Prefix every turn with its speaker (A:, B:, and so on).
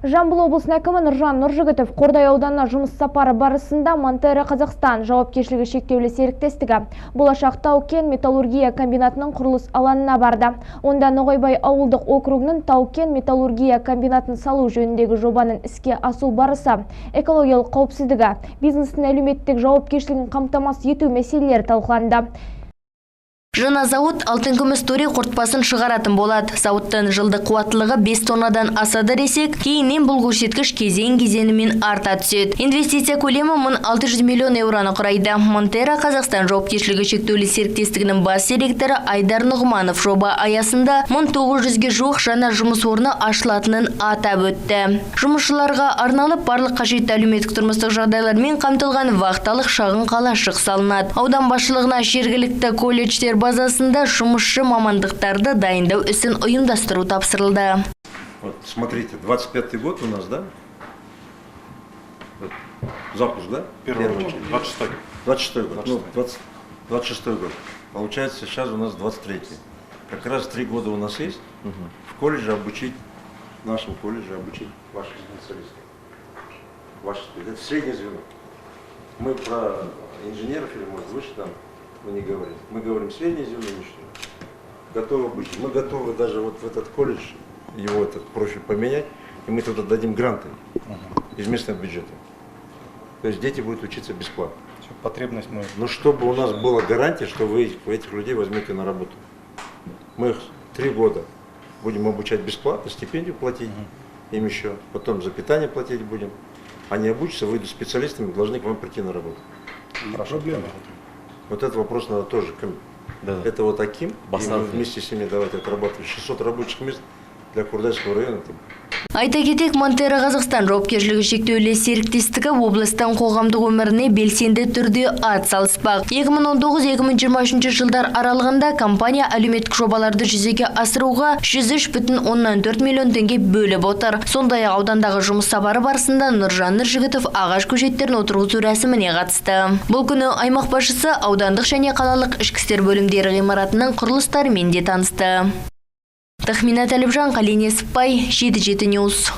A: Жамбыл облысының әкімі Нұржан Нұржігітов Қордай ауданына жұмыс сапары барысында Монтера Қазақстан жауапкершілігі шектеулі серіктестігі Болашақ Тау-кен металлургия комбинатының құрылыс алаңына барды. Онда Ноғайбай ауылдық округінің Тау-кен металлургия комбинатын салу жөніндегі жобаның іске асу барысы, экологиялық қауіпсіздігі, бизнестің әлеуметтік жауапкершілігін қамтамасыз ету мәселелері талқыланды.
B: Жаңа зауыт алтын күміс төре қорытпасын шығаратын болады. Зауыттың жылдық қуаттылығы 5 тоннадан асады десек, кейіннен бұл көрсеткіш кезең-кезеңімен арта түседі. Инвестиция көлемі 1600 миллион еуроны құрайды. Монтера Қазақстан жауапкершілігі шектеулі серіктестігінің бас директоры Айдар Нұғманов жоба аясында 1900-ге жуық жаңа жұмыс орны ашылатынын атап өтті. Жұмысшыларға арналып барлық қажетті әлеуметтік тұрмыстық жағдайлармен қамтылған вахталық шағын қалашық салынады. Аудан басшылығына жергілікті колледждер базасында жұмысшы мамандықтарды дайындау ісін ұйымдастыру тапсырылды.
C: Вот смотрите, 25-й год у нас, да? Вот, запуск, да?
D: Первый 26-й.
C: 26-й год. 26-й год. Получается, сейчас у нас 23-й. Как раз 3 года у нас есть в колледже обучить, в нашем колледже обучить ваших специалистов. Это среднее звено. Мы про инженеров или, может, выше там мы не говорим. Мы говорим среднее звено, ничего. Готовы обучить. Мы готовы даже вот в этот колледж, его этот профиль поменять, и мы туда дадим гранты из местного бюджета. То есть дети будут учиться бесплатно.
D: Потребность мы...
C: Но чтобы у нас была гарантия, что вы этих людей возьмете на работу. Мы их 3 года будем обучать бесплатно, стипендию платить им еще, потом за питание платить будем. Они обучатся, выйдут специалистами, должны к вам прийти на работу.
D: Проблема.
C: Вот этот вопрос надо тоже. Это вот таким, и мы вместе с ними давайте отрабатывать 600 рабочих мест для Курдайского района.
B: Айта кетек, Монтера Қазақстан жауапкершілігі шектеулі серіктестігі облыстың қоғамдық өміріне белсенді түрде ат салыспақ. 2019-2023 жылдар аралығында компания әлеуметтік жобаларды жүзеге асыруға 103,4 миллион теңге бөліп отыр. Сондай аудандағы жұмыс сапары барысында Нұржан Нұржігітов ағаш көшеттерін отырғызу рәсіміне қатысты. Бұл күні аймақ басшысы аудандық және қалалық ішкі істер бөлімдері ғимаратының құрылыстарымен де танысты. Тахмина Талибжан, Қалине Сыппай, 7-7 News.